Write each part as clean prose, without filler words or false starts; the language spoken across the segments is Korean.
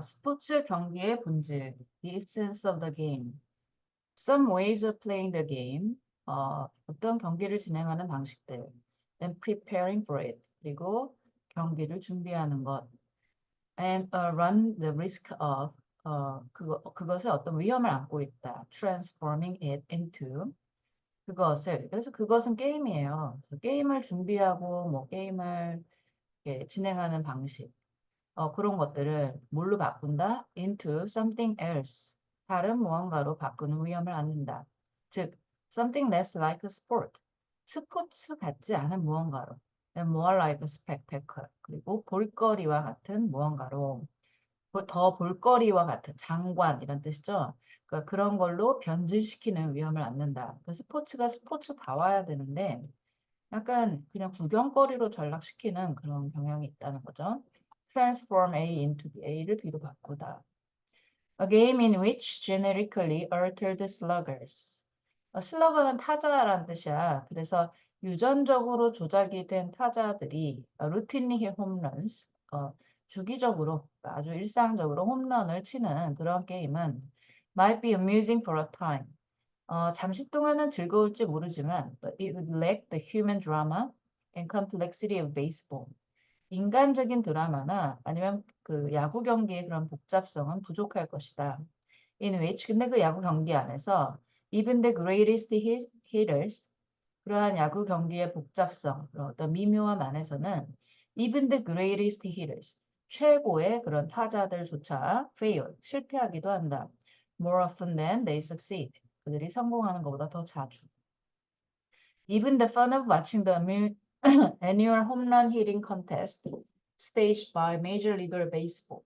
스포츠 경기의 본질, the essence of the game, some ways of playing the game, 어떤 경기를 진행하는 방식들, and preparing for it, 그리고 경기를 준비하는 것, and run the risk of, 그것을 어떤 위험을 안고 있다, transforming it into, 그래서 그것은 게임이에요. 그래서 게임을 준비하고, 뭐, 게임을 이렇게 진행하는 방식, 그런 것들을 뭘로 바꾼다? into something else. 다른 무언가로 바꾸는 위험을 안는다. 즉, something less like a sport. 스포츠 같지 않은 무언가로. and more like a spectacle. 그리고 볼거리와 같은 무언가로. 더 볼거리와 같은 장관 이런 뜻이죠. 그러니까 그런 걸로 변질시키는 위험을 안는다. 그러니까 스포츠가 스포츠다워야 되는데 약간 그냥 구경거리로 전락시키는 그런 경향이 있다는 거죠. Transform A into B, A를 B로 바꾸다. A game in which generically altered sluggers. 슬러거는 타자라는 뜻이야. 그래서 유전적으로 조작이 된 타자들이 routinely hit home runs, 주기적으로 아주 일상적으로 홈런을 치는 그런 게임은 might be amusing for a time. 잠시 동안은 즐거울지 모르지만 but it would lack the human drama and complexity of baseball. 인간적인 드라마나 아니면 그 야구 경기의 그런 복잡성은 부족할 것이다. In which 근데 그 야구 경기 안에서 even the greatest hitters 그러한 야구 경기의 복잡성, 그런 어떤 미묘함 안에서는 even the greatest hitters 최고의 그런 타자들조차 fail 실패하기도 한다. More often than they succeed. 그들이 성공하는 것보다 더 자주. Even the fun of watching the annual home run hitting contest staged by Major League Baseball.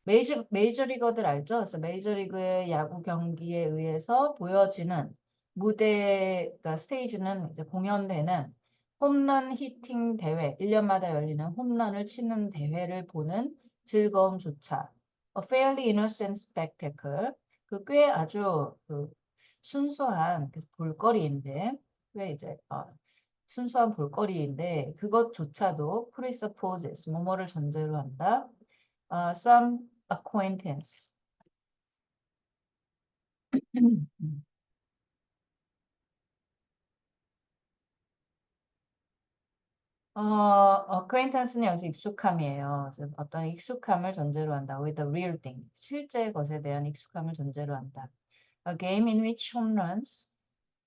메이저리거들 알죠? 그래서 메이저리그의 야구 경기에 의해서 보여지는 무대가 스테이지는 이제 공연되는 홈런 히팅 대회, 1년마다 열리는 홈런을 치는 대회를 보는 즐거움조차. A fairly innocent spectacle. 그 꽤 아주 그 순수한 그 볼거리인데, 왜 이제 순수한 볼거리인데 그것조차도 presupposes 뭐뭐를 전제로 한다. Some acquaintance. acquaintance는 여기서 익숙함이에요. 그래서 어떤 익숙함을 전제로 한다. with the real thing. 실제 것에 대한 익숙함을 전제로 한다. A game in which home runs,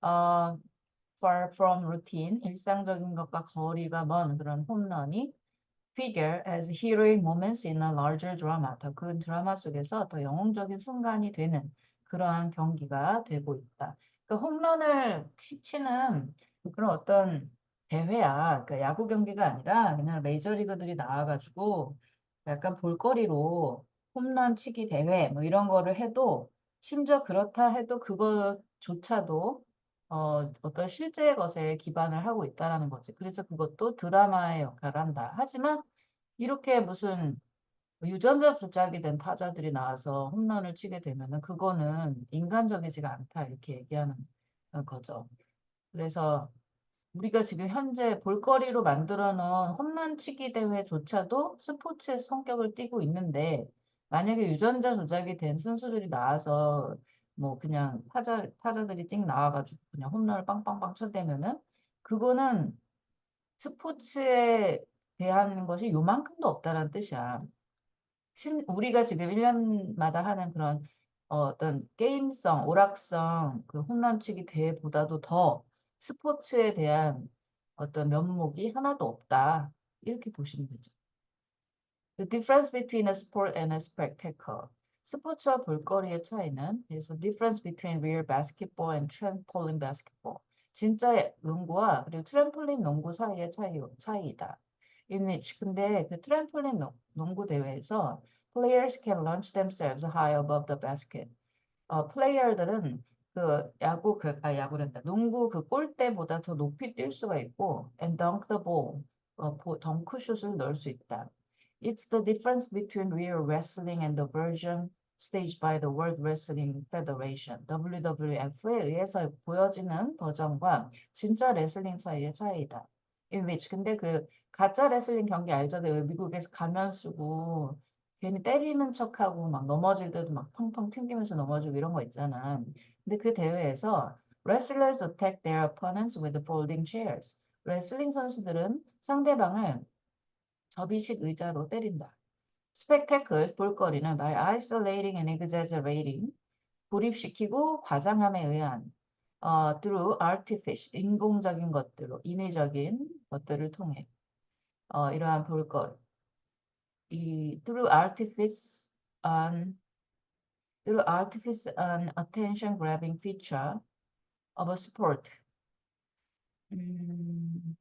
far from routine, 일상적인 것과 거리가 먼 그런 홈런이 figure as heroic moments in a larger drama. 더 큰 드라마 속에서 더 영웅적인 순간이 되는 그러한 경기가 되고 있다. 그러니까 홈런을 치는 그런 어떤 대회야. 그러니까 야구 경기가 아니라 그냥 메이저리그들이 나와가지고 약간 볼거리로 홈런 치기 대회 뭐 이런 거를 해도 심지어 그렇다 해도 그거조차도 어떤 실제 것에 기반을 하고 있다라는 거지. 그래서 그것도 드라마의 역할을 한다. 하지만 이렇게 무슨 유전자 조작이 된 타자들이 나와서 홈런을 치게 되면은 그거는 인간적이지가 않다. 이렇게 얘기하는 거죠. 그래서 우리가 지금 현재 볼거리로 만들어 놓은 홈런 치기 대회조차도 스포츠의 성격을 띠고 있는데 만약에 유전자 조작이 된 선수들이 나와서 뭐 그냥 타자들이 띵 나와가지고 그냥 홈런을 빵빵빵 쳐대면은 그거는 스포츠에 대한 것이 요만큼도 없다는 뜻이야. 우리가 지금 1년마다 하는 그런 어떤 게임성, 오락성, 그 홈런치기 대회보다도 더 스포츠에 대한 어떤 면목이 하나도 없다. 이렇게 보시면 되죠. The difference between a sport and a spectacle. 스포츠와 볼거리의 차이는 is the difference between real basketball and trampoline basketball. 진짜 농구와 그리고 트램폴린 농구 사이의 차이이다. In which 근데 그 트램폴린 농구 대회에서 players can launch themselves high above the basket. 플레이어들은 그 야구란다. 농구 그 골대보다 더 높이 뛸 수가 있고 and dunk the ball. 덩크슛을 넣을 수 있다. It's the difference between real wrestling and the version staged by the World Wrestling Federation, WWF에 의해서 보여지는 버전과 진짜 레슬링 사이의 차이다. In which 근데 그 가짜 레슬링 경기 알죠? 그 미국에서 가면 쓰고 괜히 때리는 척하고 막 넘어질 때도 막 펑펑 튕기면서 넘어지고 이런 거 있잖아. 근데 그 대회에서 wrestlers attack their opponents with folding chairs. 레슬링 선수들은 상대방을 접이식 의자로 때린다. spectacles 볼거리는 by isolating and exaggerating 고립시키고 과장함에 의한 through artifice 인공적인 것들로 인위적인 것들을 통해 이러한 볼거리 이 through artifice and attention grabbing feature of a sport. 음,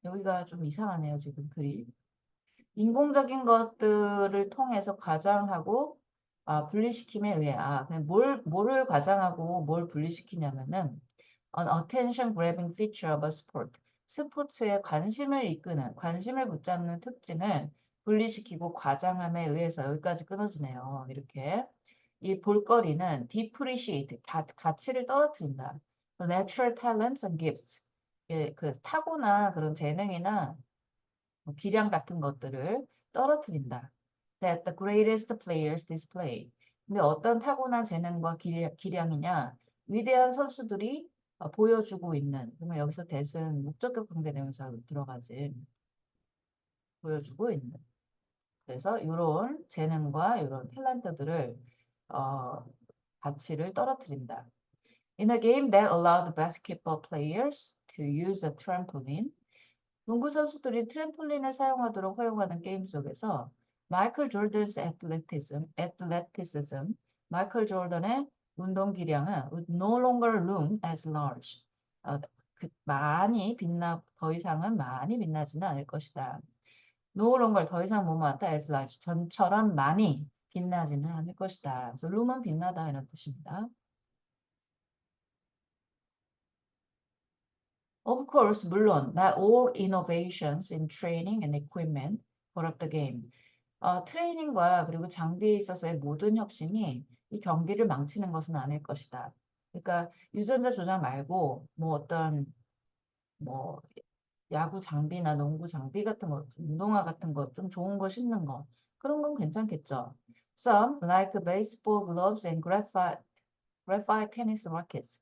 여기가 좀 이상하네요, 지금 글이. 인공적인 것들을 통해서 과장하고 분리시킴에 의해 그냥 뭐를 과장하고 뭘 분리시키냐면은 an attention grabbing feature of a sport. 스포츠에 관심을 이끄는, 관심을 붙잡는 특징을 분리시키고 과장함에 의해서 여기까지 끊어지네요. 이렇게. 이 볼거리는 depreciate, 가치를 떨어뜨린다. The natural talents and gifts. 예, 그 타고나 그런 재능이나 뭐 기량 같은 것들을 떨어뜨린다. That the greatest players display. 근데 어떤 타고난 재능과 기량이냐? 위대한 선수들이 보여주고 있는. 그러면 여기서 that은 목적격 관계대명사로 들어가지. 보여주고 있는. 그래서 이런 재능과 이런 탤런트들을 어, 가치를 떨어뜨린다. In a game that allowed basketball players to use a trampoline, 농구 선수들이 트램폴린을 사용하도록 허용하는 게임 속에서 마이클 조던's athleticism, 마이클 조던의 운동 기량은 would no longer loom as large. 더 이상은 많이 빛나지는 않을 것이다. No longer 더 이상 뭐뭐하다 as large 전처럼 많이 빛나지는 않을 것이다. 그래서 loom은 빛나다 이런 뜻입니다. Of course, 물론, not all innovations in training and equipment corrupt the game. 트레이닝과 그리고 장비에 있어서의 모든 혁신이 이 경기를 망치는 것은 아닐 것이다. 그러니까 유전자 조작 말고 뭐 어떤 뭐 야구 장비나 농구 장비 같은 거, 운동화 같은 거, 좀 좋은 거 신는 거 그런 건 괜찮겠죠. Some like baseball gloves and graphite tennis rackets.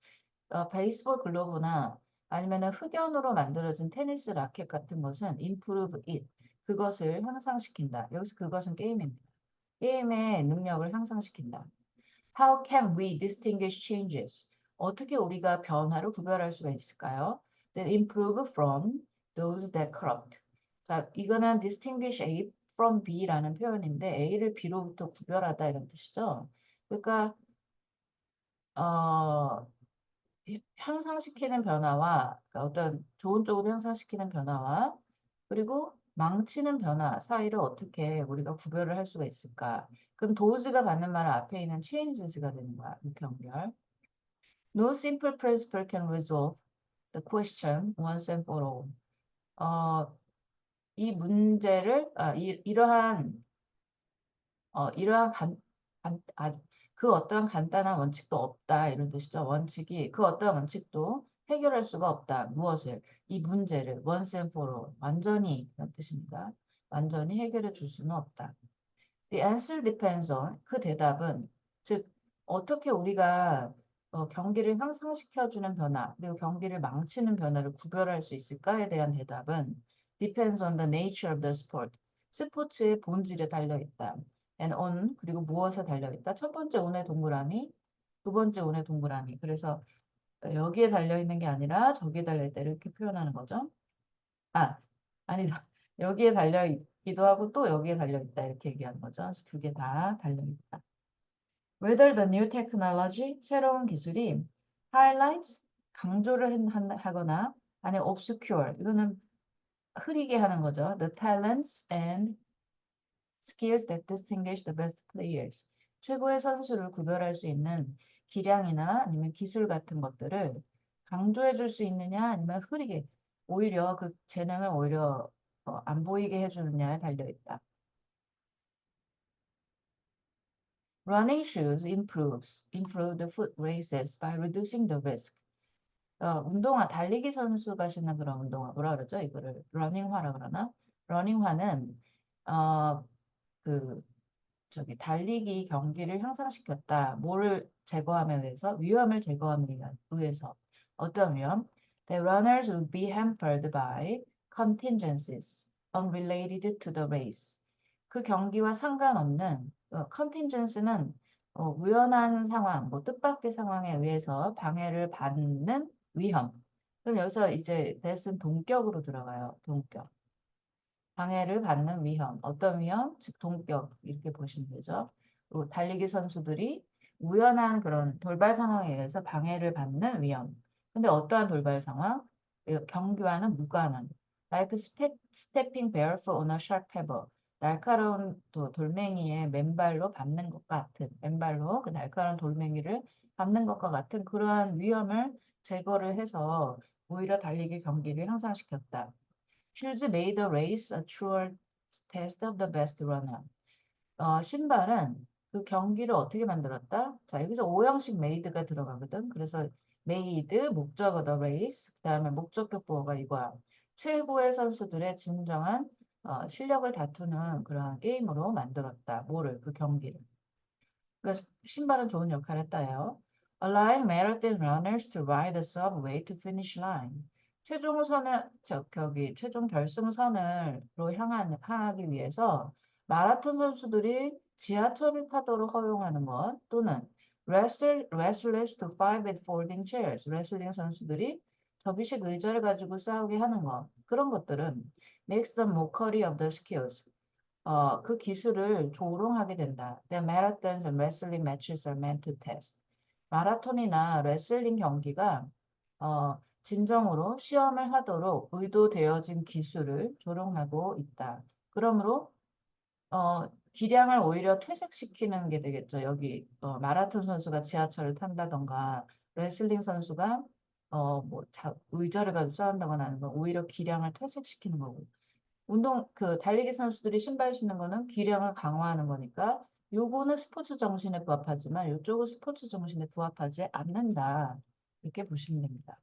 베이스볼 글러브나 아니면은 흑연으로 만들어진 테니스 라켓 같은 것은 improve it. 그것을 향상시킨다. 여기서 그것은 게임입니다. 게임의 능력을 향상시킨다. How can we distinguish changes? 어떻게 우리가 변화를 구별할 수가 있을까요? That improve from those that corrupt. 자, 이거는 distinguish A from B라는 표현인데 A를 B로부터 구별하다 이런 뜻이죠. 그러니까 어, 향상시키는 변화와 그러니까 어떤 좋은 쪽으로 향상시키는 변화와 그리고 망치는 변화 사이를 어떻게 우리가 구별을 할 수가 있을까? 그럼 도우즈가 받는 말은 앞에 있는 changes가 되는 거야. 이렇게 연결. No simple principle can resolve the question once and for all. 이 문제를 이러한 그 어떠한 간단한 원칙도 없다 이런 뜻이죠. 원칙이 그 어떠한 원칙도 해결할 수가 없다. 무엇을? 이 문제를 once and for all 완전히 이런 뜻입니다. 완전히 해결해 줄 수는 없다. The answer depends on 그 대답은 즉 어떻게 우리가 경기를 향상시켜주는 변화 그리고 경기를 망치는 변화를 구별할 수 있을까에 대한 대답은 depends on the nature of the sport 스포츠의 본질에 달려 있다. and on 그리고 무엇에 달려 있다. 첫 번째 on의 동그라미, 두 번째 on의 동그라미. 그래서 여기에 달려 있는 게 아니라 저기에 달려 있다 이렇게 표현하는 거죠. 아, 아니다. 여기에 달려 있기도 하고 또 여기에 달려 있다 이렇게 얘기하는 거죠. 그래서 두 개 다 달려 있다. Whether the new technology 새로운 기술이 highlights 강조를 하거나 아니 obscure 이거는 흐리게 하는 거죠. The talents and skills that distinguish the best players. 최고의 선수를 구별할 수 있는 기량이나 아니면 기술 같은 것들을 강조해 줄 수 있느냐 아니면 흐리게 오히려 그 재능을 오히려 안 보이게 해주느냐에 달려 있다. Running shoes improve the foot races by reducing the risk. 운동화, 달리기 선수가 신는 그런 운동화, 뭐라 그러죠? 이거를 러닝화라 그러나? 러닝화는, 그 달리기 경기를 향상시켰다. 뭐를 제거함에 의해서? 위험을 제거함에 의해서. 어떤 위험? The runners would be hampered by contingencies unrelated to the race. 그 경기와 상관없는 contingency는 우연한 상황, 뭐 뜻밖의 상황에 의해서 방해를 받는 위험. 그럼 여기서 이제 that은 동격으로 들어가요. 동격. 방해를 받는 위험. 어떤 위험? 즉 동격 이렇게 보시면 되죠. 달리기 선수들이 우연한 그런 돌발 상황에 의해서 방해를 받는 위험. 근데 어떠한 돌발 상황? 경기와는 무관한. Like stepping barefoot on a sharp pebble. 날카로운 돌멩이에 맨발로 밟는 것 같은, 맨발로 그 날카로운 돌멩이를 밟는 것과 같은 그러한 위험을 제거를 해서 오히려 달리기 경기를 향상시켰다. Shoes made the race a truer test of the best runner. 신발은 그 경기를 어떻게 만들었다? 자, 여기서 오형식 made가 들어가거든. 그래서 made, 목적어 the race, 그 다음에 목적격 보어가 이거야. 최고의 선수들의 진정한 실력을 다투는 그러한 게임으로 만들었다. 뭐를? 그 경기를. 그러니까 신발은 좋은 역할을 했다요. Allowing marathon runners to ride the subway to finish line. 최종 결승선으로 향하기 위해서 마라톤 선수들이 지하철을 타도록 허용하는 것 또는 wrestlers to fight with folding chairs. 레슬링 선수들이 접이식 의자를 가지고 싸우게 하는 것. 그런 것들은 makes the mockery of the skills. 그 기술을 조롱하게 된다. The marathons and wrestling matches are meant to test. 마라톤이나 레슬링 경기가 진정으로 시험을 하도록 의도되어진 기술을 조롱하고 있다. 그러므로 기량을 오히려 퇴색시키는 게 되겠죠. 여기 마라톤 선수가 지하철을 탄다던가 레슬링 선수가 의자를 가지고 싸운다거나 하는 건 오히려 기량을 퇴색시키는 거고. 달리기 선수들이 신발 신는 거는 기량을 강화하는 거니까 요거는 스포츠 정신에 부합하지만 요쪽은 스포츠 정신에 부합하지 않는다. 이렇게 보시면 됩니다.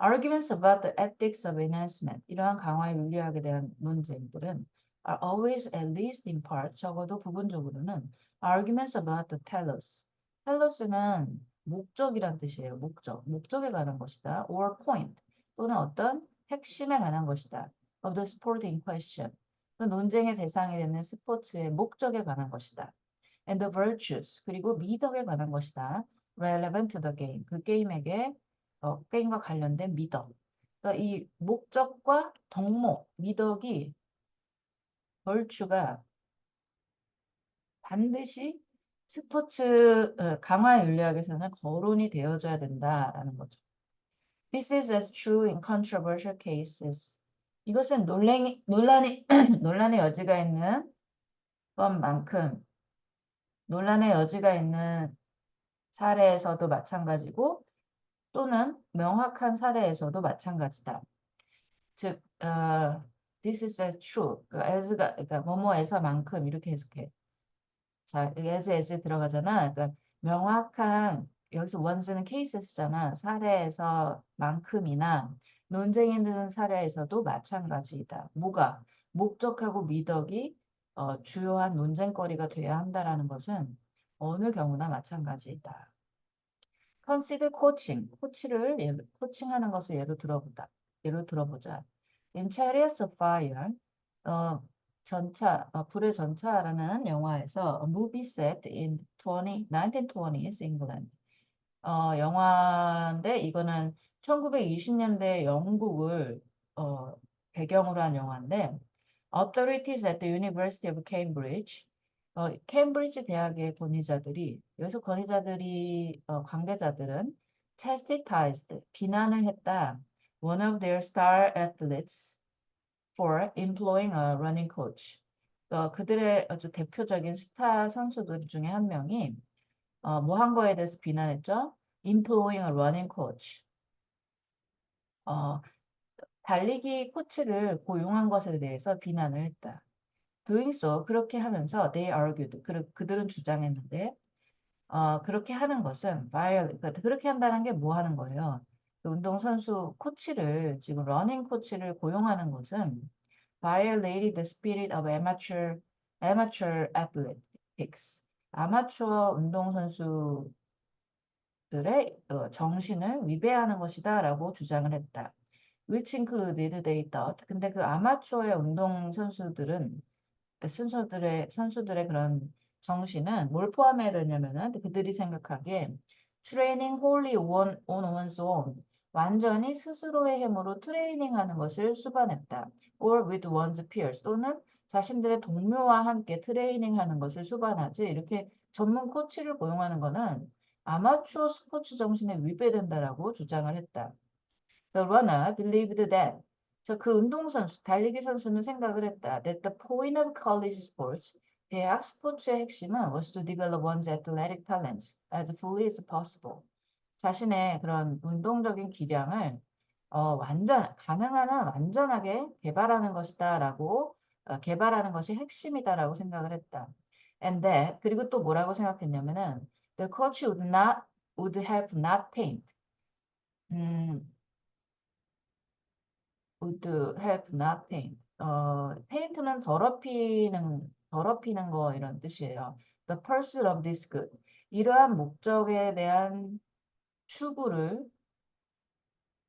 Arguments about the ethics of enhancement. 이러한 강화의 윤리학에 대한 논쟁들은 are always at least in part, 적어도 부분적으로는 arguments about the telos. telos는 목적이란 뜻이에요. 목적에 관한 것이다. or point 또는 어떤 핵심에 관한 것이다. of the sport in question. 그 논쟁의 대상이 되는 스포츠의 목적에 관한 것이다. and the virtues 그리고 미덕에 관한 것이다. relevant to the game. 그 게임과 관련된 미덕. 그러니까 이 목적과 덕목, 미덕이 벌추가 반드시 스포츠 강화 윤리학에서는 거론이 되어줘야 된다라는 거죠. This is as true in controversial cases. 이것은 논란의 여지가 있는 것만큼 논란의 여지가 있는 사례에서도 마찬가지고 또는 명확한 사례에서도 마찬가지다. 즉, this is as true. 그러니까 뭐뭐에서만큼 이렇게 해석해. 자, as 들어가잖아. 그러니까 명확한 여기서 one's는 cases잖아. 사례에서만큼이나 논쟁이 있는 사례에서도 마찬가지이다. 뭐가? 목적하고 미덕이 주요한 논쟁거리가 돼야 한다라는 것은 어느 경우나 마찬가지이다. Consider coaching. 코칭하는 것을 예로 들어보자. In Chariots of Fire, 불의 전차라는 영화에서 a movie set in 1920s England. 영화인데 이거는 1920년대 영국을 배경으로 한 영화인데 authorities at the University of Cambridge 케임브리지 대학의 여기서 권위자들이 관계자들은 chastised 비난을 했다. One of their star athletes for employing a running coach. 그들의 아주 대표적인 스타 선수들 중에 한 명이 뭐 한 거에 대해서 비난했죠. Employing a running coach. 달리기 코치를 고용한 것에 대해서 비난을 했다. Doing so, 그렇게 하면서 they argued, 그들은 주장했는데 그렇게 하는 것은 그렇게 한다는 게 뭐 하는 거예요? 그 운동선수 지금 러닝 코치를 고용하는 것은 violated the spirit of amateur amateur athletics. 아마추어 운동선수들의 정신을 위배하는 것이다라고 주장을 했다. which included they thought. 근데 그 아마추어의 운동선수들은 선수들의 그런 정신은 뭘 포함해야 되냐면은 그들이 생각하기에 training wholly on one's own. 완전히 스스로의 힘으로 트레이닝하는 것을 수반했다. or with one's peers. 또는 자신들의 동료와 함께 트레이닝하는 것을 수반하지. 이렇게 전문 코치를 고용하는 것은 아마추어 스포츠 정신에 위배된다라고 주장을 했다. The runner believed that. 그 운동선수, 달리기 선수는 생각을 했다. That the point of college sports, 대학 스포츠의 핵심은 was to develop one's athletic talents as fully as possible. 자신의 그런 운동적인 기량을 가능한 한 완전하게 개발하는 것이다라고 개발하는 것이 핵심이다라고 생각을 했다. And that 그리고 또 뭐라고 생각했냐면은 the coach would have not taint. 음, would have not taint. taint는 더럽히는 거 이런 뜻이에요. The pursuit of this good. 이러한 목적에 대한 추구를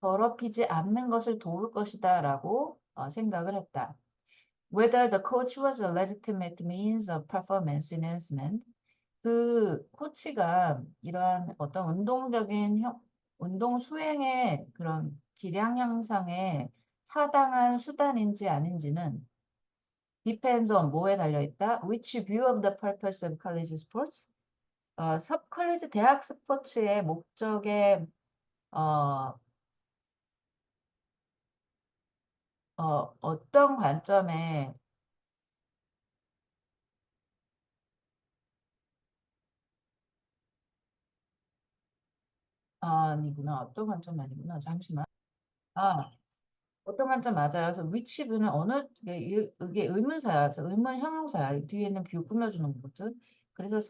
더럽히지 않는 것을 도울 것이다라고 생각을 했다. Whether the coach was a legitimate means of performance enhancement. 그 코치가 이러한 어떤 운동 수행의 그런 기량 향상에 타당한 수단인지 아닌지는 depends on 뭐에 달려 있다. Which view of the purpose of college sports? college 대학 스포츠의 목적에 어, 어떤 관점에 아니구나. 어떤 관점 아니구나. 잠시만. 아, 어떤 관점 맞아요. 그래서 which view는 어느 이게 의문사야. 그래서 의문 형용사야. 이 뒤에는 뷰 꾸며주는 거거든. 그래서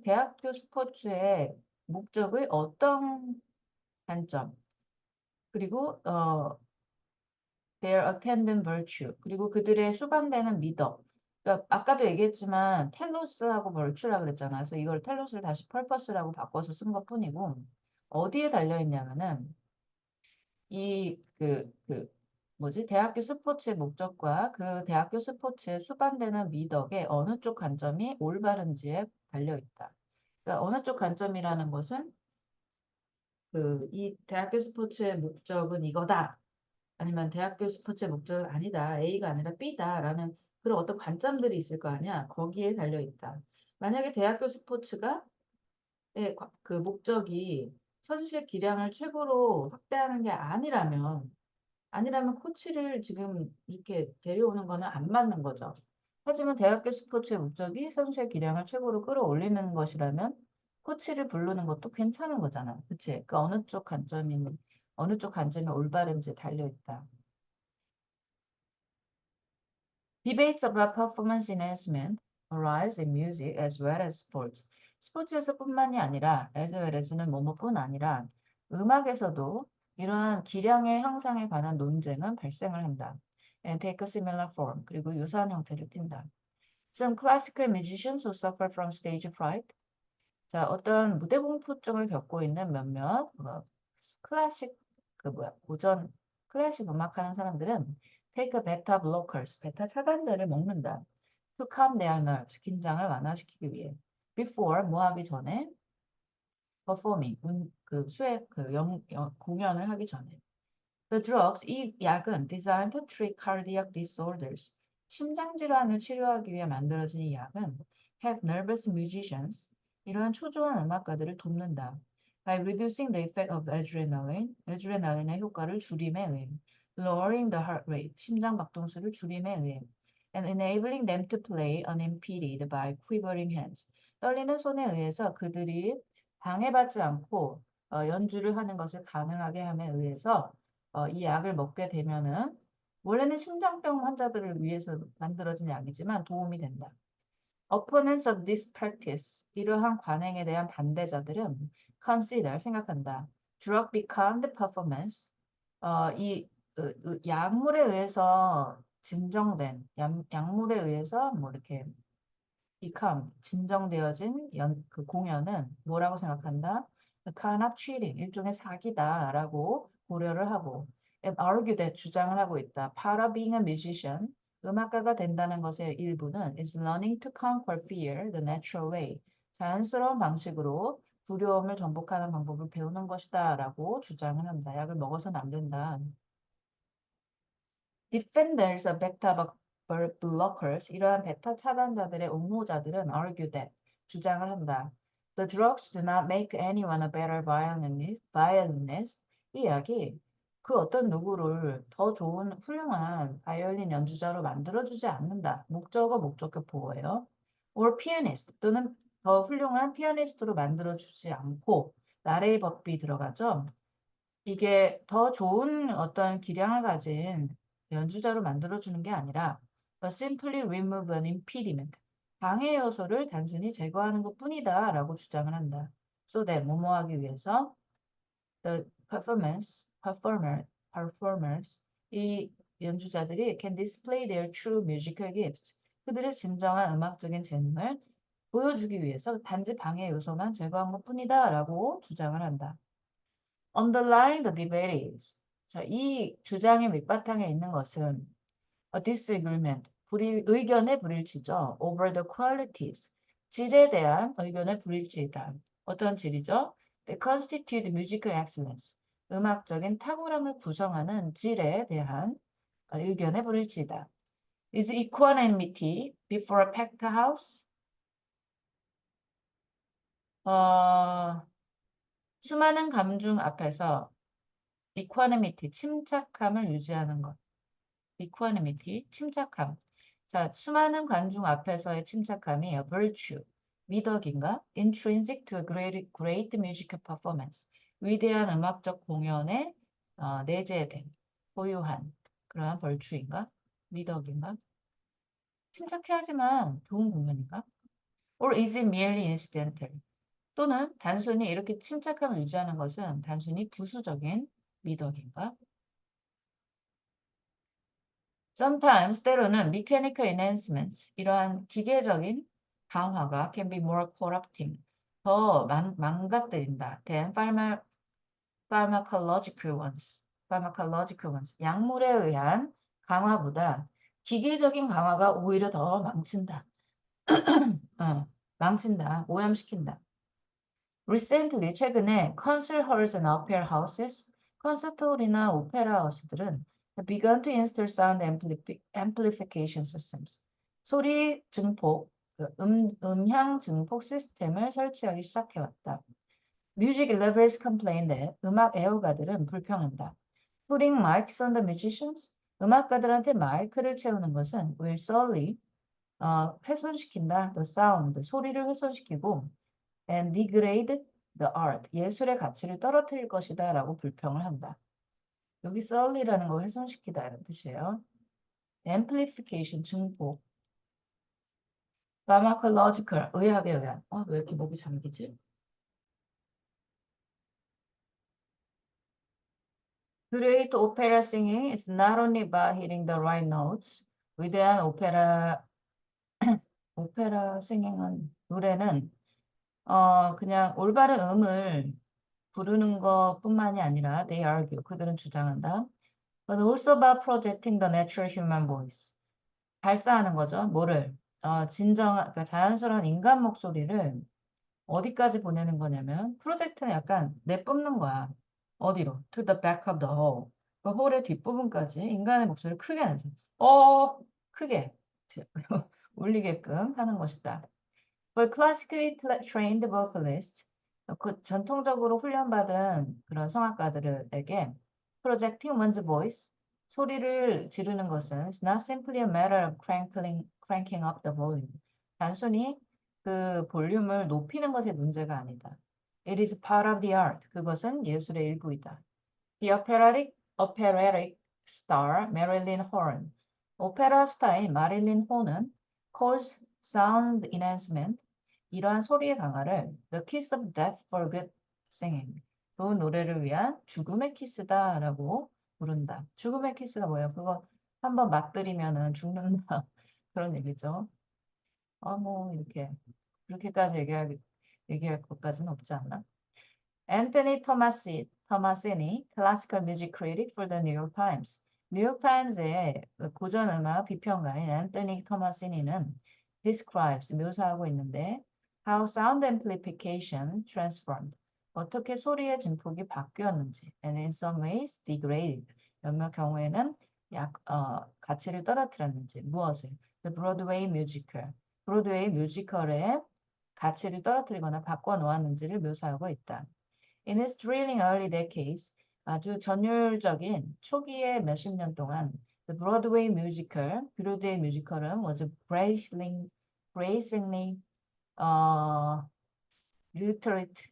대학교 스포츠의 목적의 어떤 관점 그리고 their attendant virtue. 그리고 그들의 수반되는 미덕. 그러니까 아까도 얘기했지만 텔로스하고 virtue라 그랬잖아. 그래서 이걸 텔로스를 다시 purpose라고 바꿔서 쓴 것뿐이고 어디에 달려 있냐면은 뭐지? 대학교 스포츠의 목적과 그 대학교 스포츠에 수반되는 미덕의 어느 쪽 관점이 올바른지에 달려 있다. 그러니까 어느 쪽 관점이라는 것은 이 대학교 스포츠의 목적은 이거다. 아니면 대학교 스포츠의 목적은 아니다. A가 아니라 B다라는 그런 어떤 관점들이 있을 거 아니야. 거기에 달려 있다. 만약에 대학교 스포츠가 그 목적이 선수의 기량을 최고로 확대하는 게 아니라면 코치를 지금 이렇게 데려오는 거는 안 맞는 거죠. 하지만 대학교 스포츠의 목적이 선수의 기량을 최고로 끌어올리는 것이라면 코치를 부르는 것도 괜찮은 거잖아. 그치? 그 어느 쪽 관점이 올바른지 달려 있다. Debates about performance enhancement arise in music as well as sports. 스포츠에서뿐만이 아니라 as well as는 뭐뭐뿐 아니라 음악에서도 이러한 기량의 향상에 관한 논쟁은 발생을 한다. And take a similar form. 그리고 유사한 형태를 띈다. Some classical musicians who suffer from stage fright. 자, 어떤 무대 공포증을 겪고 있는 몇몇 클래식 고전 클래식 음악하는 사람들은 take a beta blockers, 베타 차단제를 먹는다. To calm their nerves, 긴장을 완화시키기 위해. Before 뭐 하기 전에 performing 공연을 하기 전에. The drugs 이 약은 designed to treat cardiac disorders. 심장 질환을 치료하기 위해 만들어진 이 약은 have nervous musicians 이러한 초조한 음악가들을 돕는다. By reducing the effect of adrenaline, adrenaline의 효과를 줄임에 의해, lowering the heart rate, 심장 박동수를 줄임에 의해, and enabling them to play unimpeded by quivering hands. 떨리는 손에 의해서 그들이 방해받지 않고 연주를 하는 것을 가능하게 함에 의해서 이 약을 먹게 되면은 원래는 심장병 환자들을 위해서 만들어진 약이지만 도움이 된다. Opponents of this practice, 이러한 관행에 대한 반대자들은 consider, 생각한다. Drug become the performance, 이 약물에 의해서 진정된 약물에 의해서 뭐 이렇게 become 진정되어진 그 공연은 뭐라고 생각한다? A kind of cheating, 일종의 사기다라고 고려를 하고 and argue that 주장을 하고 있다. Part of being a musician, 음악가가 된다는 것의 일부는 is learning to conquer fear the natural way. 자연스러운 방식으로 두려움을 정복하는 방법을 배우는 것이다라고 주장을 한다. 약을 먹어서는 안 된다. Defenders of beta blockers, 이러한 베타 차단자들의 옹호자들은 argue that, 주장을 한다. The drugs do not make anyone a better violinist. 이 이야기, 그 어떤 누구를 더 좋은 훌륭한 바이올린 연주자로 만들어주지 않는다. 목적격 보호예요. Or pianist, 또는 더 훌륭한 피아니스트로 만들어주지 않고, 나레이 법이 들어가죠. 이게 더 좋은 어떤 기량을 가진 연주자로 만들어주는 게 아니라 but simply remove an impediment. 방해 요소를 단순히 제거하는 것뿐이다 라고 주장을 한다. So that 뭐뭐 하기 위해서 the performers 이 연주자들이 can display their true musical gifts. 그들의 진정한 음악적인 재능을 보여주기 위해서 단지 방해 요소만 제거한 것뿐이다 라고 주장을 한다. Underlying the debate is. 자, 이 주장의 밑바탕에 있는 것은 a disagreement, 의견의 불일치죠. Over the qualities, 질에 대한 의견의 불일치이다. 어떤 질이죠? That constitute musical excellence, 음악적인 탁월함을 구성하는 질에 대한 의견의 불일치이다. Is equanimity before a packed house? 수많은 감중 앞에서 equanimity, 침착함을 유지하는 것. equanimity, 침착함. 자, 수많은 관중 앞에서의 침착함이 a virtue, 미덕인가? intrinsic to a great musical performance. 위대한 음악적 공연에 내재된, 보유한 그러한 벌추인가? 미덕인가? 침착해야지만 좋은 공연인가? Or is it merely incidental? 또는 단순히 이렇게 침착함을 유지하는 것은 단순히 부수적인 미덕인가? Sometimes 때로는 mechanical enhancements 이러한 기계적인 강화가 can be more corrupting 더 망가뜨린다 than pharmacological ones 약물에 의한 강화보다 기계적인 강화가 오히려 더 망친다. 망친다. 오염시킨다. Recently 최근에 concert halls and opera houses 콘서트홀이나 오페라 하우스들은 have begun to install sound amplification systems. 소리 증폭, 음향 증폭 시스템을 설치하기 시작해왔다. Music lovers complain that 음악 애호가들은 불평한다. Putting mics on the musicians, 음악가들한테 마이크를 채우는 것은 will solely 훼손시킨다. The sound, 소리를 훼손시키고 and degrade the art, 예술의 가치를 떨어뜨릴 것이다 라고 불평을 한다. 여기 sully라는 거 훼손시키다 이런 뜻이에요. amplification, 증폭. pharmacological, 의학에 의한. 왜 이렇게 목이 잠기지? Great opera singing is not only about hitting the right notes. 위대한 오페라 싱잉은, 노래는 그냥 올바른 음을 부르는 것뿐만이 아니라 they argue, 그들은 주장한다. But also about projecting the natural human voice. 발사하는 거죠. 뭐를? 그러니까 자연스러운 인간 목소리를 어디까지 보내는 거냐면 프로젝트는 약간 내뿜는 거야. 어디로? To the back of the hall. 그 홀의 뒷부분까지 인간의 목소리를 크게 내죠. 크게 울리게끔 하는 것이다. For classically trained vocalists, 그 전통적으로 훈련받은 그런 성악가들에게 projecting one's voice, 소리를 지르는 것은 is not simply a matter of cranking up the volume. 단순히 그 볼륨을 높이는 것의 문제가 아니다. It is part of the art. 그것은 예술의 일부이다. The operatic star Marilyn Horne. 오페라 스타인 마릴린 혼은 calls sound enhancement, 이러한 소리의 강화를 the kiss of death for good singing, 좋은 노래를 위한 죽음의 키스다라고 부른다. 죽음의 키스가 뭐예요? 그거 한번 맛들이면은 죽는다. 그런 얘기죠. 뭐, 이렇게, 그렇게까지 얘기할 것까지는 없지 않나? 앤토니 토마시니, classical music critic for the New York Times. 뉴욕 타임즈의 그 고전 음악 비평가인 앤토니 토마시니는 describes, 묘사하고 있는데 how sound amplification transformed, 어떻게 소리의 증폭이 바뀌었는지 and in some ways degraded, 몇몇 경우에는 가치를 떨어뜨렸는지, 무엇을? The Broadway musical, 브로드웨이 뮤지컬의 가치를 떨어뜨리거나 바꿔 놓았는지를 묘사하고 있다. In its thrilling early decades, 아주 전율적인 초기의 몇십 년 동안 the Broadway musical, 브로드웨이 뮤지컬은 was brazenly literate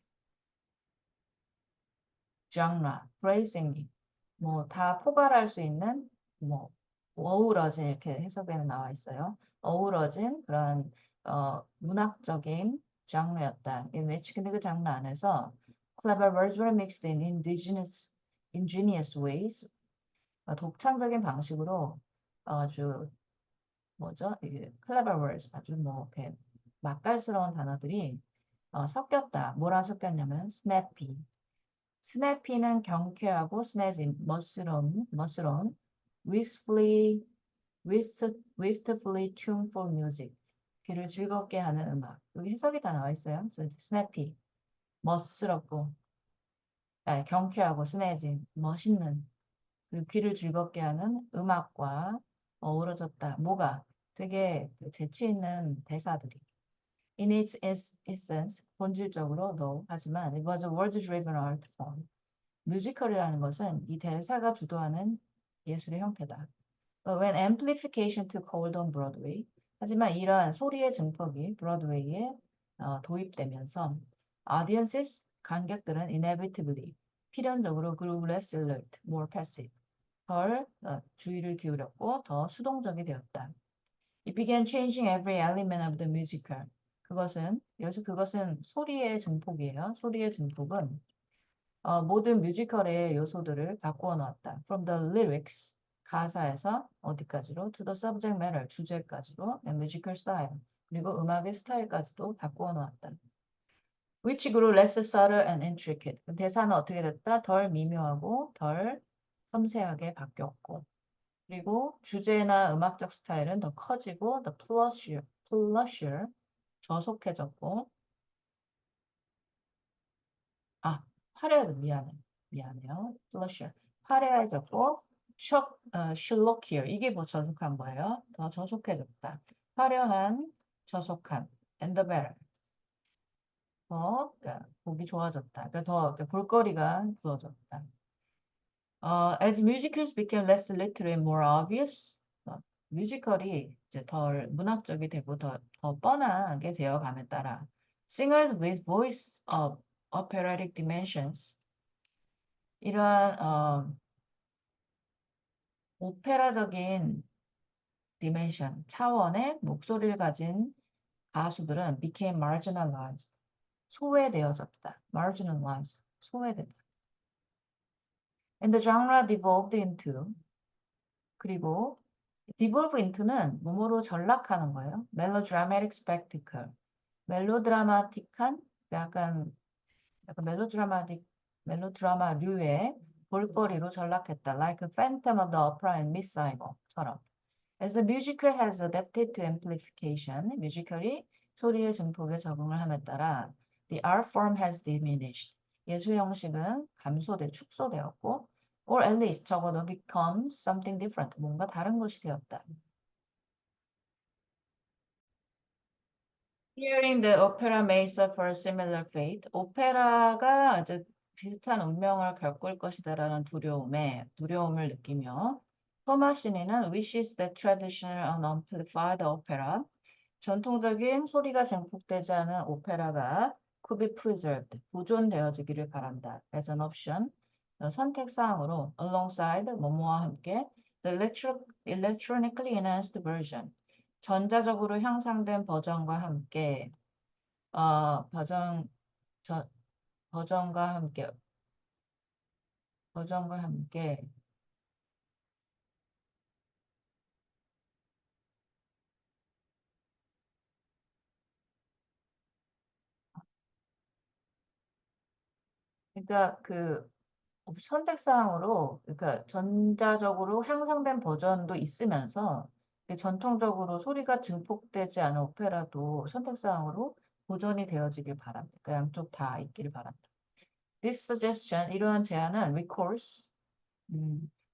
genre, brazenly 뭐 다 포괄할 수 있는 뭐 어우러진 이렇게 해석에는 나와 있어요. 어우러진 그런 문학적인 장르였다. In which 근데 그 장르 안에서 clever words were mixed in ingenious ways. 독창적인 방식으로 아주 뭐죠? 이게 clever words 아주 뭐 이렇게 맛깔스러운 단어들이 섞였다. 뭐랑 섞였냐면 snappy. 스냅피는 경쾌하고 스네진, 멋스러운, wistfully, wistfully tuneful music. 귀를 즐겁게 하는 음악. 여기 해석이 다 나와 있어요. 스냅피, 멋스럽고, 경쾌하고 스네진, 멋있는, 그리고 귀를 즐겁게 하는 음악과 어우러졌다. 뭐가? 되게 그 재치 있는 대사들이. In its essence, 본질적으로 no, 하지만 it was a word-driven art form. 뮤지컬이라는 것은 이 대사가 주도하는 예술의 형태다. But when amplification took hold on Broadway, 하지만 이러한 소리의 증폭이 브로드웨이에 도입되면서 audiences, 관객들은 inevitably, 필연적으로 grew less alert, more passive, 덜 주의를 기울였고 더 수동적이 되었다. It began changing every element of the musical. 그것은 소리의 증폭이에요. 소리의 증폭은 모든 뮤지컬의 요소들을 바꾸어 놓았다. From the lyrics, 가사에서 어디까지로? To the subject matter, 주제까지로, and musical style, 그리고 음악의 스타일까지도 바꾸어 놓았다. Which grew less subtle and intricate. 대사는 어떻게 됐다? 덜 미묘하고 덜 섬세하게 바뀌었고, 그리고 주제나 음악적 스타일은 더 커지고, the plusher, 저속해졌고, 미안해요. 플러셔. 화려해졌고, 실로키어. 이게 뭐 저속한 거예요. 더 저속해졌다. 화려한, 저속한. And the better. 그러니까 보기 좋아졌다. 그러니까 더 그러니까 볼거리가 주어졌다. As musicals became less literary and more obvious, 뮤지컬이 이제 덜 문학적이 되고 더 뻔하게 되어감에 따라 singers with voice of operatic dimensions, 이러한 오페라적인 디멘션, 차원의 목소리를 가진 가수들은 became marginalized, 소외되어졌다. marginalized, 소외되다. And the genre devolved into, 그리고 devolve into는 뭐뭐로 전락하는 거예요. melodramatic spectacle, 멜로드라마틱한, 약간 멜로드라마류의 볼거리로 전락했다. Like a Phantom of the Opera and Miss Saigon처럼. As the musical has adapted to amplification, 뮤지컬이 소리의 증폭에 적응을 함에 따라 the art form has diminished. 예술 형식은 축소되었고, or at least 적어도 become something different. 뭔가 다른 것이 되었다. Hearing the opera may suffer a similar fate. 오페라가 아주 비슷한 운명을 겪을 것이다라는 두려움을 느끼며 토마시니는 wishes that traditional unamplified opera, 전통적인 소리가 증폭되지 않은 오페라가 could be preserved, 보존되어지기를 바란다. As an option, 선택 사항으로 alongside 뭐뭐와 함께 the electronically enhanced version, 전자적으로 향상된 버전과 함께 어, 버전 저, 버전과 함께 버전과 함께 그러니까 그 선택사항으로, 그러니까 전자적으로 향상된 버전도 있으면서 전통적으로 소리가 증폭되지 않은 오페라도 선택사항으로 보존이 되어지길 바랍니다. 그러니까 양쪽 다 있기를 바랍니다. This suggestion, 이러한 제안은 recalls,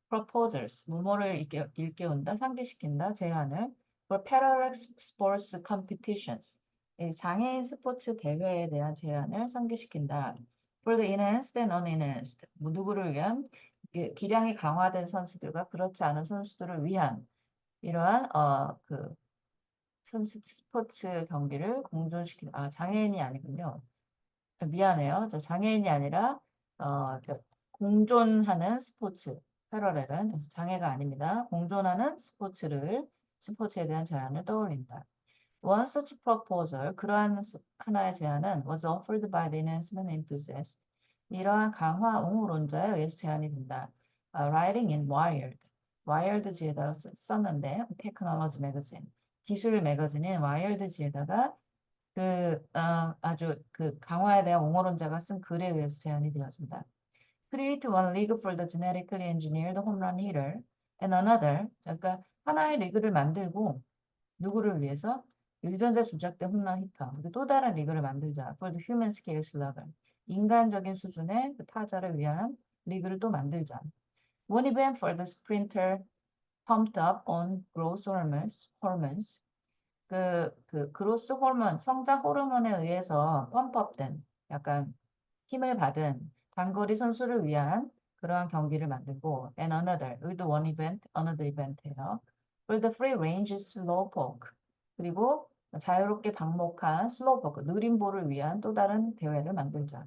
proposals, 뭐뭐를 일깨운다, 상기시킨다, 제안을 for parallel sports competitions, 이 장애인 스포츠 대회에 대한 제안을 상기시킨다. For the enhanced and unenhanced, 뭐 누구를 위한 기량이 강화된 선수들과 그렇지 않은 선수들을 위한 이러한 선수 스포츠 경기를 공존시키는 장애인이 아니군요. 미안해요. 저 장애인이 아니라 공존하는 스포츠 패러렐은 그래서 장애가 아닙니다. 공존하는 스포츠에 대한 제안을 떠올린다. One such proposal, 그러한 하나의 제안은 was offered by the enhancement enthusiast. 이러한 강화 옹호론자에 의해서 제안이 된다. Writing in Wired. 와이어드지에다가 썼는데 테크놀로지 매거진. 기술 매거진인 와이어드지에다가 아주 강화에 대한 옹호론자가 쓴 글에 의해서 제안이 되어진다. Create one league for the genetically engineered home run hitter and another. 그러니까 하나의 리그를 만들고 누구를 위해서? 유전자 조작된 홈런 히터. 그리고 또 다른 리그를 만들자. For the human scale slugger. 인간적인 수준의 그 타자를 위한 리그를 또 만들자. One event for the sprinter pumped up on growth hormones. 그로스 호르몬, 성장 호르몬에 의해서 펌프업된, 약간 힘을 받은 단거리 선수를 위한 그러한 경기를 만들고, and another, 여기도 one event, another event예요. For the free range slowpoke. 그리고 자유롭게 방목한 슬로우포크, 느린 볼을 위한 또 다른 대회를 만들자.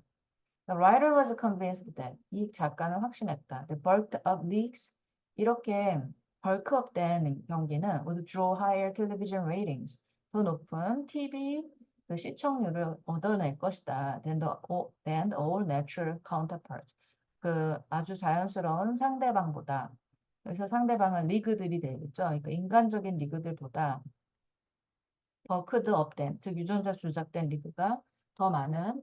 The writer was convinced that 이 작가는 확신했다. The bulked up leagues 이렇게 벌크업된 경기는 would draw higher television ratings 더 높은 TV 그 시청률을 얻어낼 것이다. Than all natural counterparts 그 아주 자연스러운 상대방보다 그래서 상대방은 리그들이 되겠죠. 그러니까 인간적인 리그들보다 버크드 업된 즉 유전자 조작된 리그가 더 많은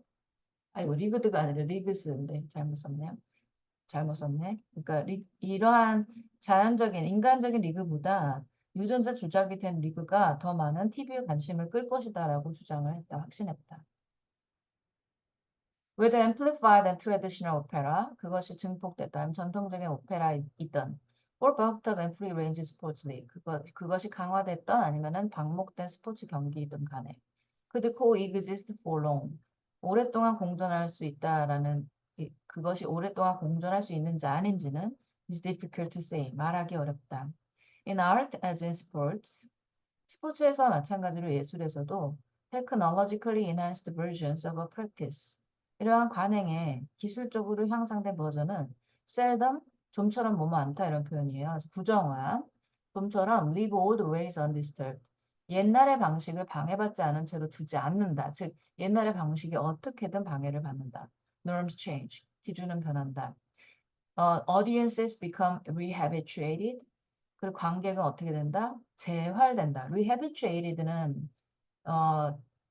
아이고 리그드가 아니라 리그스인데 잘못 썼네요. 잘못 썼네. 그러니까 이러한 자연적인 인간적인 리그보다 유전자 조작이 된 리그가 더 많은 TV에 관심을 끌 것이다라고 주장을 했다. 확신했다. With amplified and traditional opera, 그것이 증폭됐던 전통적인 오페라 있던 or bulked up and free range sports league, 그것이 강화됐던 아니면은 방목된 스포츠 경기이든 간에 could coexist for long, 오랫동안 공존할 수 있다라는 그것이 오랫동안 공존할 수 있는지 아닌지는 is difficult to say, 말하기 어렵다. In art as in sports, 스포츠에서 마찬가지로 예술에서도 technologically enhanced versions of a practice, 이러한 관행의 기술적으로 향상된 버전은 seldom, 좀처럼 뭐뭐 않다 이런 표현이에요. 그래서 부정한, 좀처럼 leave old ways undisturbed, 옛날의 방식을 방해받지 않은 채로 두지 않는다. 즉 옛날의 방식이 어떻게든 방해를 받는다. Norms change, 기준은 변한다. Audiences become rehabituated, 그리고 관객은 어떻게 된다? 재활된다. rehabituated는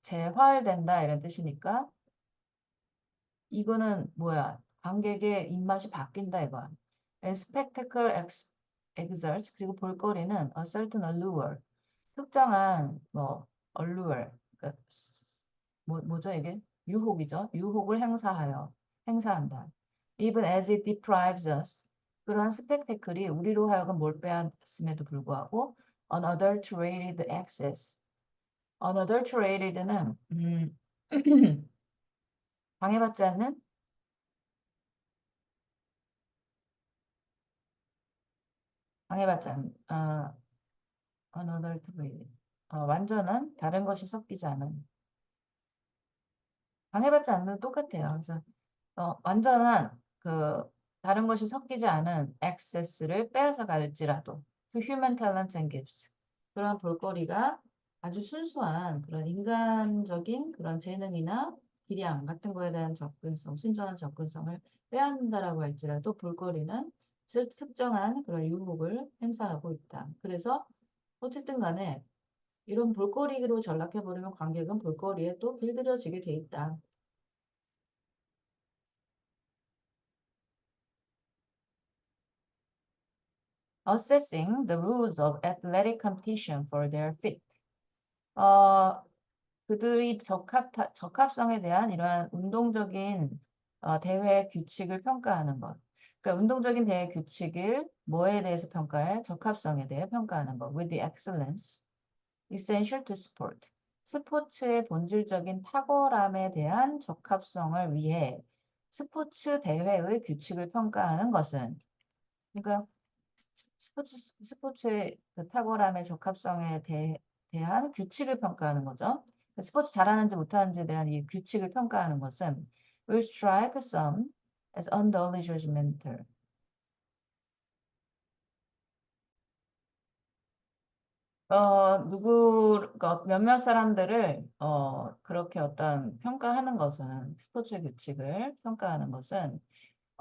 재활된다 이런 뜻이니까 이거는 뭐야? 관객의 입맛이 바뀐다 이거야. And spectacle exerts 그리고 볼거리는 a certain allure 특정한 뭐 allure 그러니까 뭐죠 이게? 유혹이죠. 유혹을 행사한다. Even as it deprives us 그러한 스펙테클이 우리로 하여금 뭘 빼앗음에도 불구하고 unadulterated access unadulterated는 방해받지 않는 방해받지 않는 unadulterated 완전한 다른 것이 섞이지 않은 방해받지 않는 똑같아요. 그래서 완전한 다른 것이 섞이지 않은 액세스를 빼앗아 갈지라도 to human talents and gifts 그런 볼거리가 아주 순수한 그런 인간적인 그런 재능이나 기량 같은 거에 대한 접근성, 순전한 접근성을 빼앗는다라고 할지라도 볼거리는 특정한 그런 유혹을 행사하고 있다. 그래서 어쨌든 간에 이런 볼거리로 전락해버리면 관객은 볼거리에 또 길들여지게 돼 있다. assessing the rules of athletic competition for their fit. 어, 그들이 적합성에 대한 이러한 운동적인 대회 규칙을 평가하는 것. 그러니까 운동적인 대회 규칙을 뭐에 대해서 평가해? 적합성에 대해 평가하는 것. With the excellence essential to sport. 스포츠의 본질적인 탁월함에 대한 적합성을 위해 스포츠 대회의 규칙을 평가하는 것은 그러니까 스포츠의 그 탁월함의 적합성에 대한 규칙을 평가하는 거죠. 스포츠 잘하는지 못하는지에 대한 이 규칙을 평가하는 것은 will strike some as unduly judgmental. 누구가 몇몇 사람들을 그렇게 어떤 평가하는 것은 스포츠 규칙을 평가하는 것은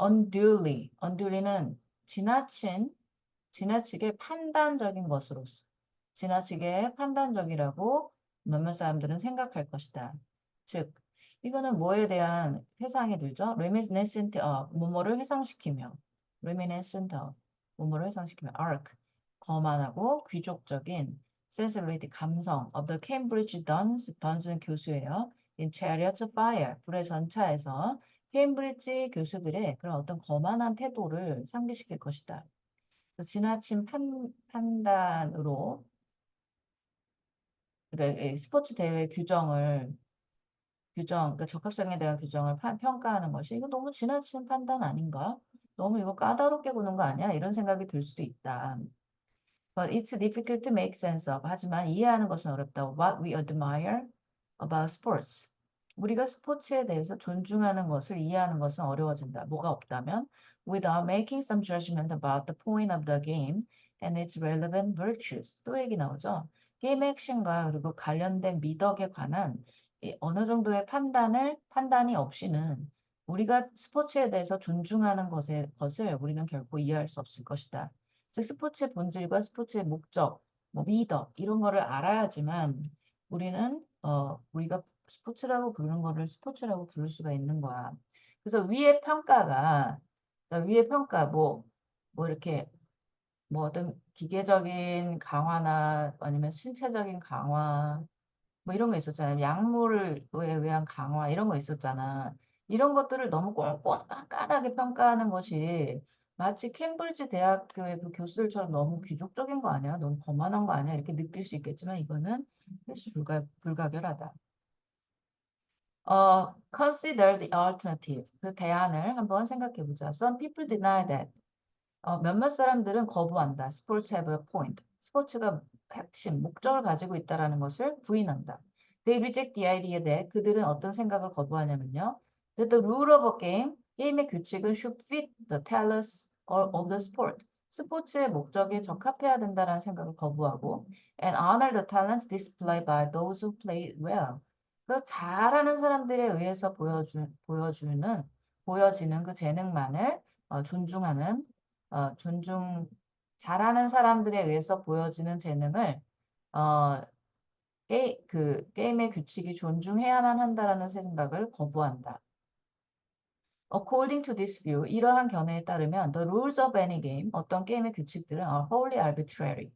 unduly는 지나치게 판단적인 것으로서 지나치게 판단적이라고 몇몇 사람들은 생각할 것이다. 즉, 이거는 뭐에 대한 회상이 들죠? reminiscent of, 뭐뭐를 회상시키며 reminiscent of, 뭐뭐를 회상시키며 arc, 거만하고 귀족적인 sensibility, 감성 of the Cambridge Duns, 던스는 교수예요. in Chariots of Fire, 불의 전차에서 케임브리지 교수들의 그런 어떤 거만한 태도를 상기시킬 것이다. 지나친 판단으로 그러니까 이 스포츠 대회 그러니까 적합성에 대한 규정을 평가하는 것이 이거 너무 지나친 판단 아닌가? 너무 이거 까다롭게 보는 거 아니야? 이런 생각이 들 수도 있다. But it's difficult to make sense of. 하지만 이해하는 것은 어렵다. What we admire about sports. 우리가 스포츠에 대해서 존중하는 것을 이해하는 것은 어려워진다. 뭐가 없다면 without making some judgment about the point of the game and its relevant virtues. 또 얘기 나오죠. 게임의 핵심과 그리고 관련된 미덕에 관한 어느 정도의 판단이 없이는 우리가 스포츠에 대해서 존중하는 것을 우리는 결코 이해할 수 없을 것이다. 즉 스포츠의 본질과 스포츠의 목적, 뭐 미덕 이런 거를 알아야지만 우리가 스포츠라고 부르는 거를 스포츠라고 부를 수가 있는 거야. 그래서 그러니까 위의 평가 뭐 이렇게 뭐 어떤 기계적인 강화나 아니면 신체적인 강화 뭐 이런 거 있었잖아요. 약물에 의한 강화 이런 거 있었잖아. 이런 것들을 너무 깐깐하게 평가하는 것이 마치 캠브리지 대학교의 그 교수들처럼 너무 귀족적인 거 아니야? 너무 거만한 거 아니야? 이렇게 느낄 수 있겠지만 이거는 필수 불가결하다. Consider the alternative. 그 대안을 한번 생각해 보자. Some people deny that. 몇몇 사람들은 거부한다. Sports have a point. 스포츠가 핵심, 목적을 가지고 있다라는 것을 부인한다. They reject the idea that 그들은 어떤 생각을 거부하냐면요. That the rule of a game, 게임의 규칙은 should fit the telos of the sport. 스포츠의 목적에 적합해야 된다라는 생각을 거부하고 and honor the talents displayed by those who play well. 그 잘하는 사람들에 의해서 보여지는 그 재능만을 존중하는 잘하는 사람들에 의해서 보여지는 재능을, 어, 그 게임의 규칙이 존중해야만 한다라는 생각을 거부한다. According to this view, 이러한 견해에 따르면 the rules of any game, 어떤 게임의 규칙들은 are wholly arbitrary,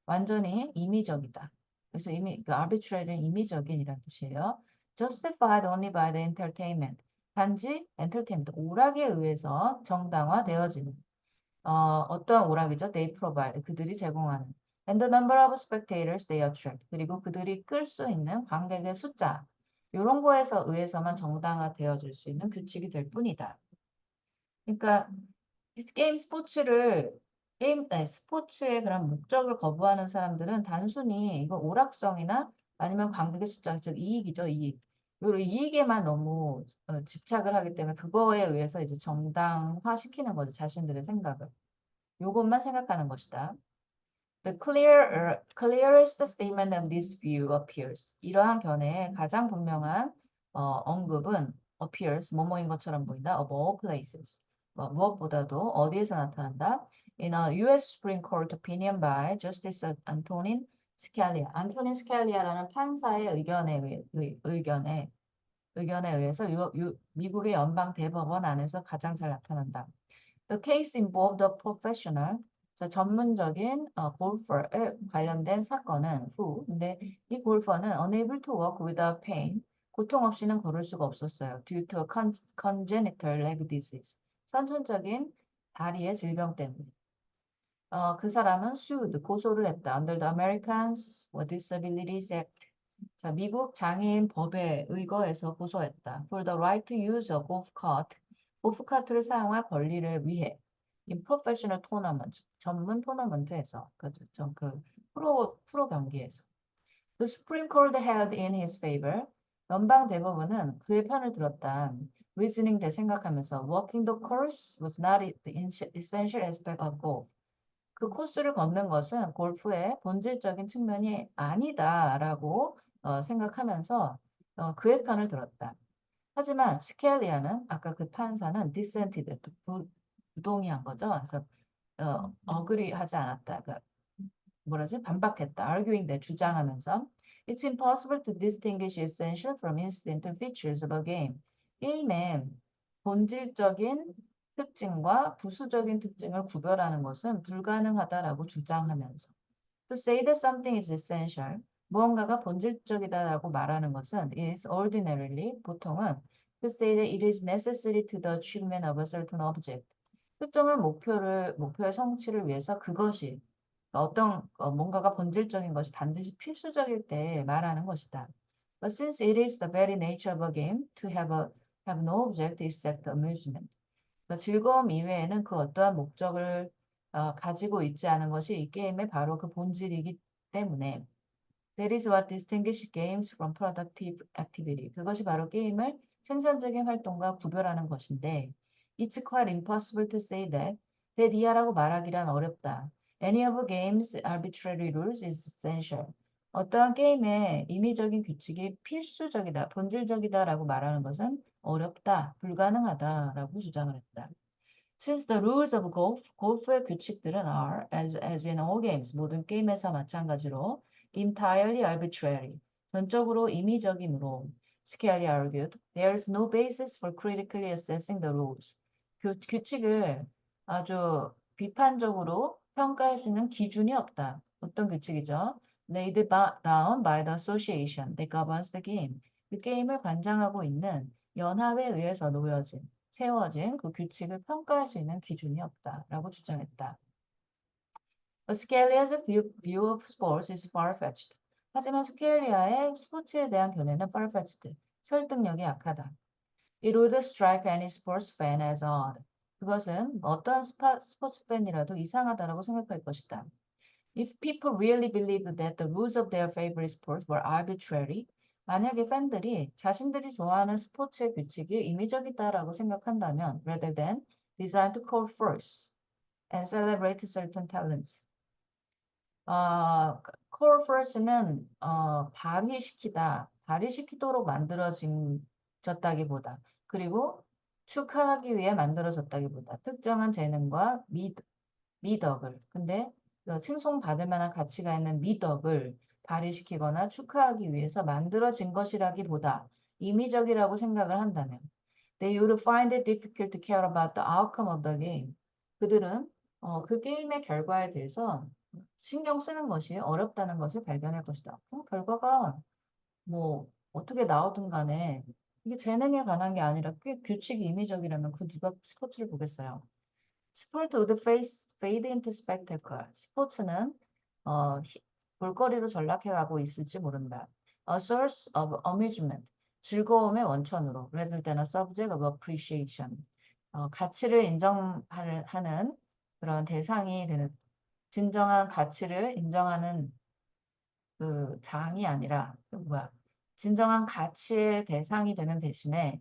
완전히 임의적이다. 그래서 그 arbitrary는 임의적인이라는 뜻이에요. Justified only by the entertainment, 단지 entertainment, 오락에 의해서 정당화되어지는 어떤 오락이죠? They provide. 그들이 제공하는. And the number of spectators they attract. 그리고 그들이 끌 수 있는 관객의 숫자. 이런 거에서 의해서만 정당화되어질 수 있는 규칙이 될 뿐이다. 그러니까 스포츠의 그런 목적을 거부하는 사람들은 단순히 이거 오락성이나 아니면 관객의 숫자, 즉 이익이죠, 이익. 요 이익에만 너무 집착을 하기 때문에 그거에 의해서 이제 정당화시키는 거죠, 자신들의 생각을. 요것만 생각하는 것이다. The clearest statement of this view appears. 이러한 견해의 가장 분명한 언급은 appears, 뭐뭐인 것처럼 보인다. of all places. 무엇보다도 어디에서 나타난다? In a U.S. Supreme Court opinion by Justice Antonin Scalia. 안토닌 스칼리아라는 판사의 의견에 의해서 미국의 연방 대법원 안에서 가장 잘 나타난다. The case involved a professional 자, 전문적인 골퍼에 관련된 사건은 who. 근데 이 골퍼는 unable to walk without pain. 고통 없이는 걸을 수가 없었어요. due to a congenital leg disease. 선천적인 다리의 질병 때문에. 그 사람은 sued, 고소를 했다. under the Americans with Disabilities Act. 자, 미국 장애인 법에 의거해서 고소했다. For the right to use a golf cart. 골프카트를 사용할 권리를 위해. In professional tournament. 전문 토너먼트에서. 그 프로 경기에서. The Supreme Court held in his favor. 연방 대법원은 그의 편을 들었다. Reasoning 대 생각하면서 walking the course was not the essential aspect of golf. 그 코스를 걷는 것은 골프의 본질적인 측면이 아니다라고 생각하면서 그의 편을 들었다. 하지만 스켈리아는 아까 그 판사는 dissented, 부동의한 거죠. 그래서 어그리하지 않았다. 그러니까 뭐라지? 반박했다. arguing 내 주장하면서 It's impossible to distinguish essential from incidental features of a game. 게임의 본질적인 특징과 부수적인 특징을 구별하는 것은 불가능하다라고 주장하면서 To say that something is essential, 무언가가 본질적이다라고 말하는 것은 is ordinarily, 보통은 to say that it is necessary to the achievement of a certain object. 특정한 목표의 성취를 위해서 그것이 어떤 뭔가가 본질적인 것이 반드시 필수적일 때 말하는 것이다. But since it is the very nature of a game to have no object except amusement. 그러니까 즐거움 이외에는 그 어떠한 목적을 가지고 있지 않은 것이 이 게임의 바로 그 본질이기 때문에 That is what distinguishes games from productive activity. 그것이 바로 게임을 생산적인 활동과 구별하는 것인데 It's quite impossible to say that 이하라고 말하기란 어렵다. Any of a game's arbitrary rules is essential. 어떠한 게임의 임의적인 규칙이 필수적이다, 본질적이다라고 말하는 것은 어렵다, 불가능하다라고 주장을 했다. Since the rules of 골프의 규칙들은 are, as in all games, 모든 게임에서 마찬가지로 entirely arbitrary, 전적으로 임의적이므로 Scalia argued, there is no basis for critically assessing the rules. 규칙을 아주 비판적으로 평가할 수 있는 기준이 없다. 어떤 규칙이죠? Laid down by the association that governs the game. 그 게임을 관장하고 있는 연합에 의해서 세워진 그 규칙을 평가할 수 있는 기준이 없다라고 주장했다. Scalia's view of sports is far-fetched. 하지만 스켈리아의 스포츠에 대한 견해는 far-fetched, 설득력이 약하다. It would strike any sports fan as odd. 그것은 어떤 스포츠 팬이라도 이상하다라고 생각할 것이다. If people really believed that the rules of their favorite sport were arbitrary, 만약에 팬들이 자신들이 좋아하는 스포츠의 규칙이 임의적이다라고 생각한다면, rather than designed to call forth and celebrate certain talents. call forth는 발휘시키도록 만들어졌다기보다, 그리고 축하하기 위해 만들어졌다기보다 특정한 재능과 미덕을, 근데 칭송받을 만한 가치가 있는 미덕을 발휘시키거나 축하하기 위해서 만들어진 것이라기보다 임의적이라고 생각을 한다면 they would find it difficult to care about the outcome of the game. 그들은 그 게임의 결과에 대해서 신경 쓰는 것이 어렵다는 것을 발견할 것이다. 그럼 결과가 뭐 어떻게 나오든 간에 이게 재능에 관한 게 아니라 꽤 규칙이 임의적이라면 그 누가 스포츠를 보겠어요. Sport would fade into spectacle. 스포츠는 볼거리로 전락해가고 있을지 모른다. A source of amusement. 즐거움의 원천으로. rather than a subject of appreciation. 가치를 인정하는 그런 대상이 되는, 진정한 가치를 인정하는 그 장이 아니라 진정한 가치의 대상이 되는 대신에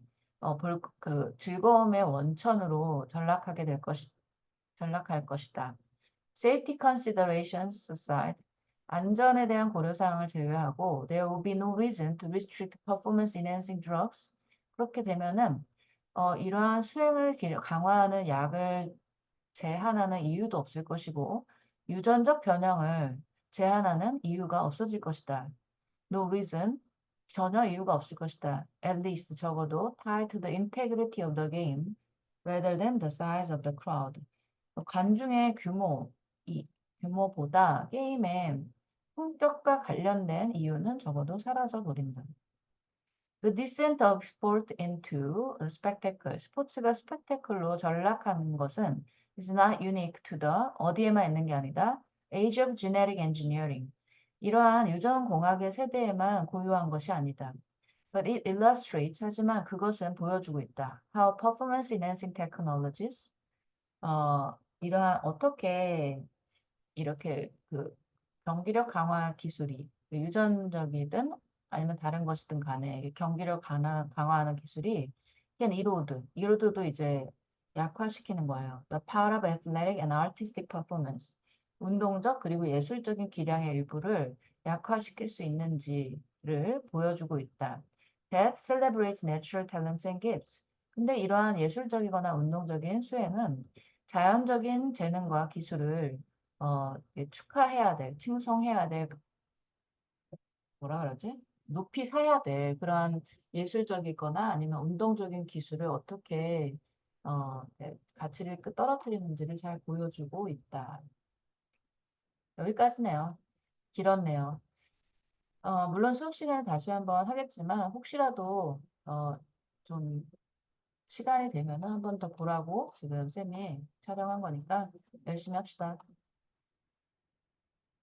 즐거움의 원천으로 전락할 것이다. Safety considerations aside, 안전에 대한 고려사항을 제외하고 there will be no reason to restrict performance enhancing drugs. 그렇게 되면은 이러한 수행을 강화하는 약을 제한하는 이유도 없을 것이고 유전적 변형을 제한하는 이유가 없어질 것이다. No reason, 전혀 이유가 없을 것이다. At least 적어도 tied to the integrity of the game rather than the size of the crowd. 관중의 규모, 이 규모보다 게임의 품격과 관련된 이유는 적어도 사라져 버린다. The descent of sport into a spectacle. 스포츠가 스펙테클로 전락하는 것은 is not unique to the 어디에만 있는 게 아니다. Age of genetic engineering. 이러한 유전공학의 세대에만 고유한 것이 아니다. But it illustrates, 하지만 그것은 보여주고 있다. How performance enhancing technologies, 이러한 어떻게 이렇게 그 경기력 강화 기술이 유전적이든 아니면 다른 것이든 간에 경기력 강화하는 기술이 can 이로드도 이제 약화시키는 거예요. The power of athletic and artistic performance. 운동적 그리고 예술적인 기량의 일부를 약화시킬 수 있는지를 보여주고 있다. That celebrates natural talents and gifts. 근데 이러한 예술적이거나 운동적인 수행은 자연적인 재능과 기술을 축하해야 될, 칭송해야 될, 뭐라 그러지? 높이 사야 될 그런 예술적이거나 아니면 운동적인 기술을 어떻게 가치를 떨어뜨리는지를 잘 보여주고 있다. 여기까지네요. 길었네요. 물론 수업 시간에 다시 한번 하겠지만 혹시라도 좀 시간이 되면 한 번 더 보라고 지금 쌤이 촬영한 거니까 열심히 합시다.